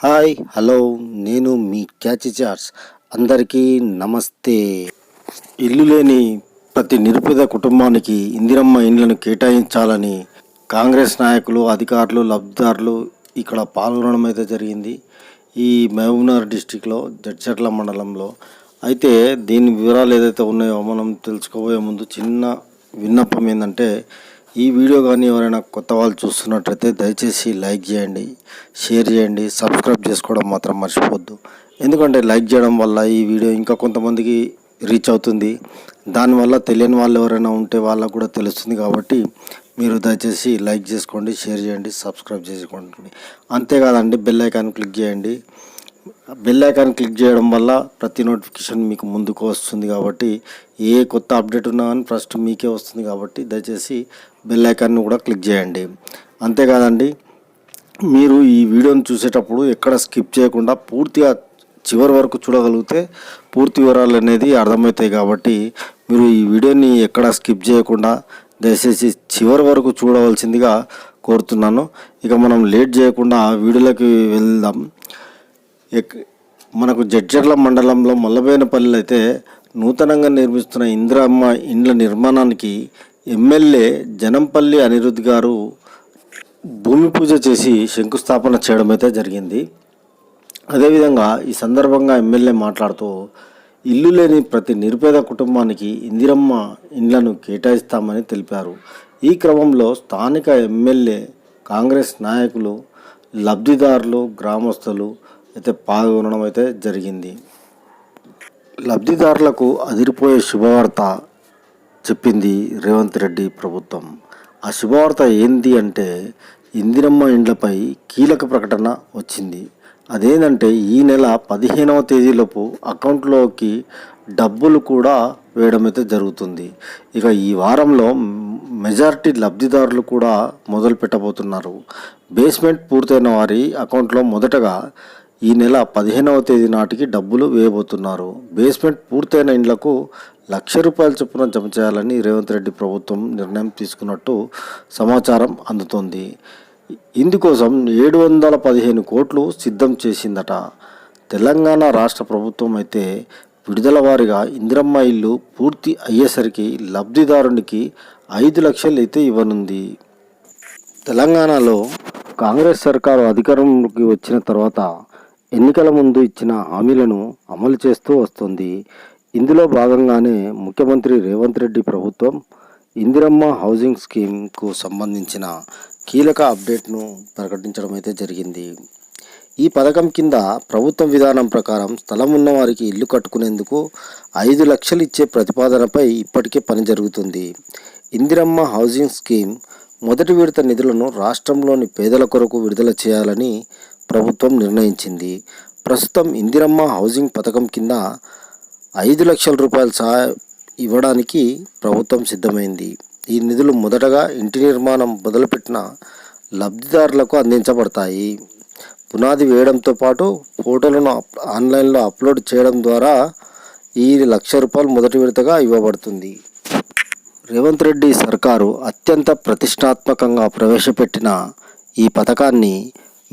Hi hello నేను మీ catch charts. అందరికీ నమస్తే. ఇల్లు లేని ప్రతి నిరుపేద కుటుంబానికి ఇందిరమ్మ ఇండ్లను కేటాయించాలని కాంగ్రెస్ నాయకులు, అధికారులు, లబ్ధిదారులు ఇక్కడ పాల్గొనడం అయితే జరిగింది. ఈ మహబూబ్నగర్ డిస్టిక్లో జడ్చర్ల మండలంలో. అయితే దీని వివరాలు ఏదైతే ఉన్నాయో మనం తెలుసుకోబోయే ముందు చిన్న విన్నపం ఏంటంటే, ఈ వీడియో కానీ ఎవరైనా కొత్త వాళ్ళు చూస్తున్నట్లయితే దయచేసి లైక్ చేయండి, షేర్ చేయండి, సబ్స్క్రైబ్ చేసుకోవడం మాత్రం మర్చిపోవద్దు. ఎందుకంటే లైక్ చేయడం వల్ల ఈ వీడియో ఇంకా కొంతమందికి రీచ్ అవుతుంది. దానివల్ల తెలియని వాళ్ళు ఎవరైనా ఉంటే వాళ్ళకు కూడా తెలుస్తుంది. కాబట్టి మీరు దయచేసి లైక్ చేసుకోండి, షేర్ చేయండి, సబ్స్క్రైబ్ చేసుకోండి. అంతేకాదండి, బెల్ ఐకాన్ క్లిక్ చేయండి. బెల్ ఐకాన్ క్లిక్ చేయడం వల్ల ప్రతి నోటిఫికేషన్ మీకు ముందుకు వస్తుంది. కాబట్టి ఏ కొత్త అప్డేట్ ఉన్నా కానీ ఫస్ట్ మీకే వస్తుంది. కాబట్టి దయచేసి బెల్ ఐకాన్ని కూడా క్లిక్ చేయండి. అంతేకాదండి, మీరు ఈ వీడియోని చూసేటప్పుడు ఎక్కడ స్కిప్ చేయకుండా పూర్తిగా చివరి వరకు చూడగలిగితే పూర్తి వివరాలు అనేది అర్థమవుతాయి. కాబట్టి మీరు ఈ వీడియోని ఎక్కడ స్కిప్ చేయకుండా దయచేసి చివరి వరకు చూడవలసిందిగా కోరుతున్నాను. ఇక మనం లేట్ చేయకుండా వీడియోలోకి వెళ్దాం. మనకు జడ్చర్ల మండలంలో మల్లబోయినపల్లిలో అయితే నూతనంగా నిర్మిస్తున్న ఇందిరమ్మ ఇండ్ల నిర్మాణానికి ఎమ్మెల్యే జనంపల్లి అనిరుద్ గారు భూమి పూజ చేసి శంకుస్థాపన చేయడం అయితే జరిగింది. అదేవిధంగా ఈ సందర్భంగా ఎమ్మెల్యే మాట్లాడుతూ ఇల్లు లేని ప్రతి నిరుపేద కుటుంబానికి ఇందిరమ్మ ఇండ్లను కేటాయిస్తామని తెలిపారు. ఈ క్రమంలో స్థానిక ఎమ్మెల్యే, కాంగ్రెస్ నాయకులు, లబ్ధిదారులు, గ్రామస్తులు అయితే పాల్గొనడం అయితే జరిగింది. లబ్ధిదారులకు అదిరిపోయే శుభవార్త చెప్పింది రేవంత్ రెడ్డి ప్రభుత్వం. ఆ శుభవార్త ఏంటి అంటే, ఇందిరమ్మ ఇండ్లపై కీలక ప్రకటన వచ్చింది. అదేంటంటే, ఈ నెల 15వ తేదీలోపు అకౌంట్లోకి డబ్బులు కూడా వేయడం అయితే జరుగుతుంది. ఇక ఈ వారంలో మెజారిటీ లబ్ధిదారులు కూడా మొదలు పెట్టబోతున్నారు. బేస్మెంట్ పూర్తయిన వారి అకౌంట్లో మొదటగా ఈ నెల 15వ తేదీ నాటికి డబ్బులు వేయబోతున్నారు. బేస్మెంట్ పూర్తయిన ఇండ్లకు ₹1,00,000 చొప్పున జమ చేయాలని రేవంత్ రెడ్డి ప్రభుత్వం నిర్ణయం తీసుకున్నట్టు సమాచారం అందుతోంది. ఇందుకోసం 715 కోట్లు సిద్ధం చేసిందట. తెలంగాణ రాష్ట్ర ప్రభుత్వం అయితే విడుదల వారీగా ఇందిరమ్మ ఇల్లు పూర్తి అయ్యేసరికి లబ్ధిదారునికి 5 లక్షలు అయితే ఇవ్వనుంది. తెలంగాణలో కాంగ్రెస్ సర్కారు అధికారంలోకి వచ్చిన తర్వాత ఎన్నికల ముందు ఇచ్చిన హామీలను అమలు చేస్తూ వస్తుంది. ఇందులో భాగంగానే ముఖ్యమంత్రి రేవంత్ రెడ్డి ప్రభుత్వం ఇందిరమ్మ హౌసింగ్ స్కీమ్కు సంబంధించిన కీలక అప్డేట్ను ప్రకటించడం అయితే జరిగింది. ఈ పథకం కింద ప్రభుత్వం విధానం ప్రకారం స్థలం ఉన్న వారికి ఇల్లు కట్టుకునేందుకు 5 లక్షలు ఇచ్చే ప్రతిపాదనపై ఇప్పటికే పని జరుగుతుంది. ఇందిరమ్మ హౌసింగ్ స్కీమ్ మొదటి విడత నిధులను రాష్ట్రంలోని పేదల కొరకు విడుదల చేయాలని ప్రభుత్వం నిర్ణయించింది. ప్రస్తుతం ఇందిరమ్మ హౌసింగ్ పథకం కింద 5 లక్షల రూపాయల సహాయం ఇవ్వడానికి ప్రభుత్వం సిద్ధమైంది. ఈ నిధులు మొదటగా ఇంటి నిర్మాణం మొదలుపెట్టిన లబ్ధిదారులకు అందించబడతాయి. పునాది వేయడంతో పాటు ఫోటోలను ఆన్లైన్లో అప్లోడ్ చేయడం ద్వారా ఈ ₹1,00,000 మొదటి విడతగా ఇవ్వబడుతుంది. రేవంత్ రెడ్డి సర్కారు అత్యంత ప్రతిష్టాత్మకంగా ప్రవేశపెట్టిన ఈ పథకాన్ని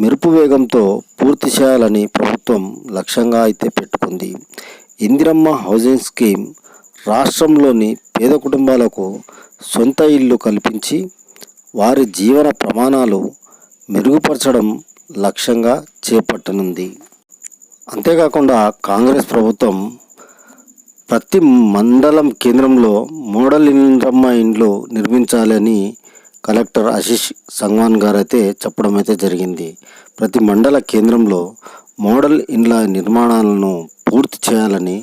మెరుపు వేగంతో పూర్తి చేయాలని ప్రభుత్వం లక్ష్యంగా అయితే పెట్టుకుంది. ఇందిరమ్మ హౌసింగ్ స్కీమ్ రాష్ట్రంలోని పేద కుటుంబాలకు సొంత ఇల్లు కల్పించి వారి జీవన ప్రమాణాలు మెరుగుపరచడం లక్ష్యంగా చేపట్టనుంది. అంతేకాకుండా కాంగ్రెస్ ప్రభుత్వం ప్రతి మండలం కేంద్రంలో మోడల్ ఇందిరమ్మ ఇండ్లు నిర్మించాలని కలెక్టర్ ఆశీష్ సంగ్వాన్ గారు అయితే చెప్పడం అయితే జరిగింది. ప్రతి మండల కేంద్రంలో మోడల్ ఇండ్ల నిర్మాణాలను పూర్తి చేయాలని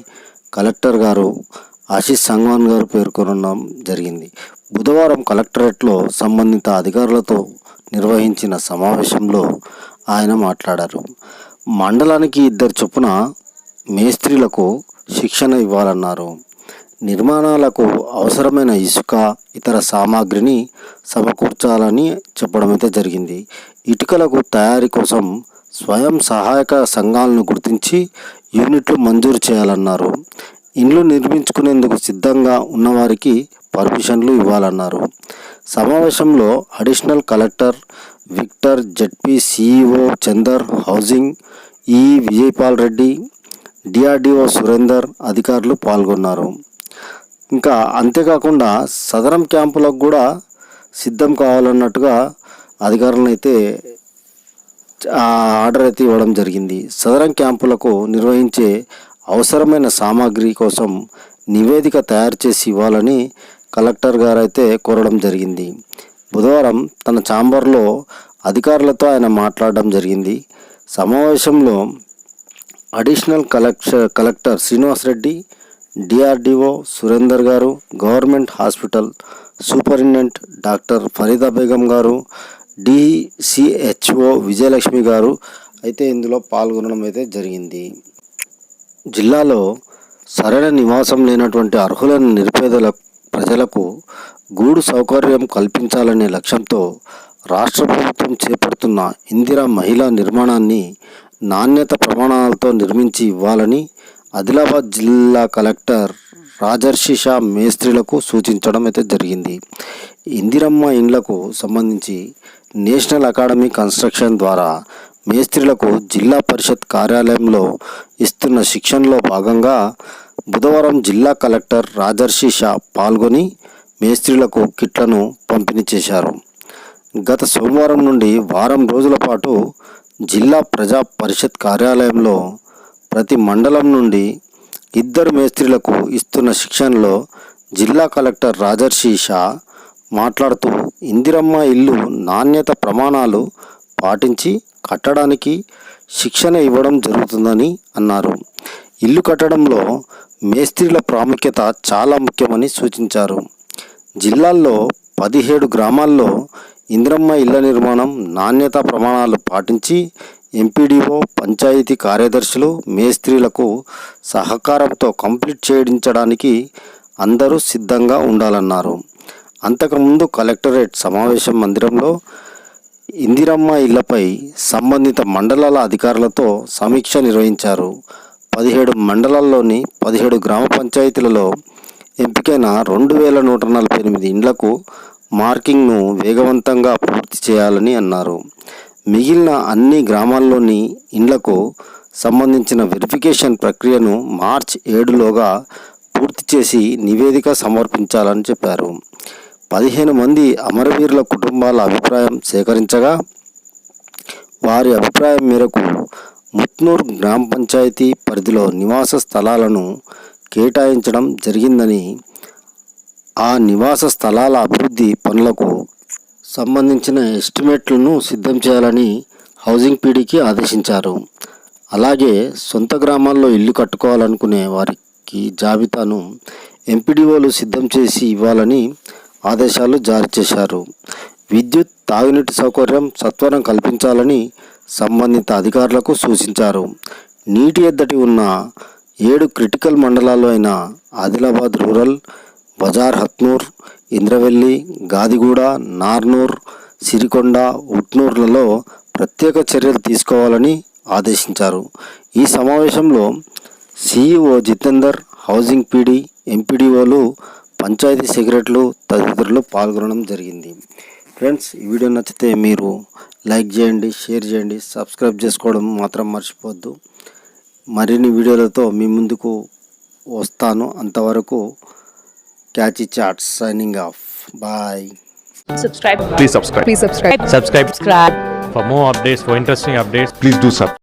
కలెక్టర్ గారు ఆశీష్ సంగ్వాన్ గారు పేర్కొనడం జరిగింది. బుధవారం కలెక్టరేట్లో సంబంధిత అధికారులతో నిర్వహించిన సమావేశంలో ఆయన మాట్లాడారు. మండలానికి 2 చొప్పున మేస్త్రీలకు శిక్షణ ఇవ్వాలన్నారు. నిర్మాణాలకు అవసరమైన ఇసుక, ఇతర సామాగ్రిని సమకూర్చాలని చెప్పడం అయితే జరిగింది. ఇటుకలకు తయారీ కోసం స్వయం సహాయక సంఘాలను గుర్తించి యూనిట్లు మంజూరు చేయాలన్నారు. ఇండ్లు నిర్మించుకునేందుకు సిద్ధంగా ఉన్నవారికి పర్మిషన్లు ఇవ్వాలన్నారు. సమావేశంలో additional collector Victor, ZP CEO Chander, housing E Vijayapal Reddy, DRDO Surender అధికారులు పాల్గొన్నారు. ఇంకా అంతేకాకుండా సదరం క్యాంపులకు కూడా సిద్ధం కావాలన్నట్టుగా అధికారులను అయితే ఆర్డర్ అయితే ఇవ్వడం జరిగింది. సదరం క్యాంపులకు నిర్వహించే అవసరమైన సామాగ్రి కోసం నివేదిక తయారు చేసి ఇవ్వాలని కలెక్టర్ గారు అయితే కోరడం జరిగింది. బుధవారం తన ఛాంబర్లో అధికారులతో ఆయన మాట్లాడడం జరిగింది. సమావేశంలో additional collector Srinivasa Reddy, DRDO Surender garu, government hospital superintendent doctor Farida Begum garu, DCHO Vijayalakshmi గారు అయితే ఇందులో పాల్గొనడం అయితే జరిగింది. జిల్లాలో సరైన నివాసం లేనటువంటి అర్హులైన నిరుపేదల ప్రజలకు గూడు సౌకర్యం కల్పించాలనే లక్ష్యంతో రాష్ట్ర ప్రభుత్వం చేపడుతున్న ఇందిరా మహిళా నిర్మాణాన్ని నాణ్యత ప్రమాణాలతో నిర్మించి ఇవ్వాలని ఆదిలాబాద్ జిల్లా కలెక్టర్ రాజర్షి షా మేస్త్రీలకు సూచించడం అయితే జరిగింది. ఇందిరమ్మ ఇండ్లకు సంబంధించి నేషనల్ అకాడమీ కన్స్ట్రక్షన్ ద్వారా మేస్త్రీలకు జిల్లా పరిషత్ కార్యాలయంలో ఇస్తున్న శిక్షణలో భాగంగా బుధవారం జిల్లా కలెక్టర్ రాజర్షి షా పాల్గొని మేస్త్రీలకు కిట్లను పంపిణీ చేశారు. గత సోమవారం నుండి వారం రోజుల పాటు జిల్లా ప్రజా పరిషత్ కార్యాలయంలో ప్రతి మండలం నుండి 2 మేస్త్రీలకు ఇస్తున్న శిక్షణలో జిల్లా కలెక్టర్ రాజర్షి షా మాట్లాడుతూ ఇందిరమ్మ ఇల్లు నాణ్యత ప్రమాణాలు పాటించి కట్టడానికి శిక్షణ ఇవ్వడం జరుగుతుందని అన్నారు. ఇల్లు కట్టడంలో మేస్త్రీల ప్రాముఖ్యత చాలా ముఖ్యమని సూచించారు. జిల్లాల్లో 17 గ్రామాల్లో ఇందిరమ్మ ఇళ్ల నిర్మాణం నాణ్యత ప్రమాణాలు పాటించి ఎంపీడీఓ, పంచాయతీ కార్యదర్శులు, మేస్త్రీలకు సహకారంతో కంప్లీట్ చేయించడానికి అందరూ సిద్ధంగా ఉండాలన్నారు. అంతకుముందు కలెక్టరేట్ సమావేశ మందిరంలో ఇందిరమ్మ ఇళ్లపై సంబంధిత మండలాల అధికారులతో సమీక్ష నిర్వహించారు. 17 మండలాల్లోని 17 గ్రామ పంచాయతీలలో ఎంపికైన 2148 ఇండ్లకు మార్కింగ్ను వేగవంతంగా పూర్తి చేయాలని అన్నారు. మిగిలిన అన్ని గ్రామాల్లోని ఇండ్లకు సంబంధించిన వెరిఫికేషన్ ప్రక్రియను మార్చి 7లోగా పూర్తి చేసి నివేదిక సమర్పించాలని చెప్పారు. 15 మంది అమరవీరుల కుటుంబాల అభిప్రాయం సేకరించగా వారి అభిప్రాయం మేరకు ముత్నూర్ గ్రామ పంచాయతీ పరిధిలో నివాస స్థలాలను కేటాయించడం జరిగిందని, ఆ నివాస స్థలాల అభివృద్ధి పనులకు సంబంధించిన ఎస్టిమేట్లను సిద్ధం చేయాలని హౌసింగ్ పీడీకి ఆదేశించారు. అలాగే సొంత గ్రామాల్లో ఇల్లు కట్టుకోవాలనుకునే వారికి జాబితాను ఎంపీడీఓలు సిద్ధం చేసి ఇవ్వాలని ఆదేశాలు జారీ చేశారు. విద్యుత్, తాగునీటి సౌకర్యం సత్వరం కల్పించాలని సంబంధిత అధికారులకు సూచించారు. నీటి ఎద్దడి ఉన్న 7 క్రిటికల్ మండలాలు అయిన ఆదిలాబాద్ రూరల్, బజార్ హత్నూర్, ఇంద్రవెల్లి, గాదిగూడ, నార్నూర్, సిరికొండ, ఉట్నూర్లలో ప్రత్యేక చర్యలు తీసుకోవాలని ఆదేశించారు. ఈ సమావేశంలో సిఇఓ జితేందర్, హౌసింగ్ పీడీ, ఎంపీడీఓలు, పంచాయతీ సెక్రటరీలు తదితరులు పాల్గొనడం జరిగింది. ఫ్రెండ్స్, ఈ వీడియో నచ్చితే మీరు లైక్ చేయండి, షేర్ చేయండి, సబ్స్క్రైబ్ చేసుకోవడం మాత్రం మర్చిపోవద్దు. మరిన్ని వీడియోలతో మీ ముందుకు వస్తాను. అంతవరకు catchy chats signing off. Bye. Subscribe. Please subscribe. Please subscribe. Subscribe. For more updates, for interesting updates, Please do subscribe.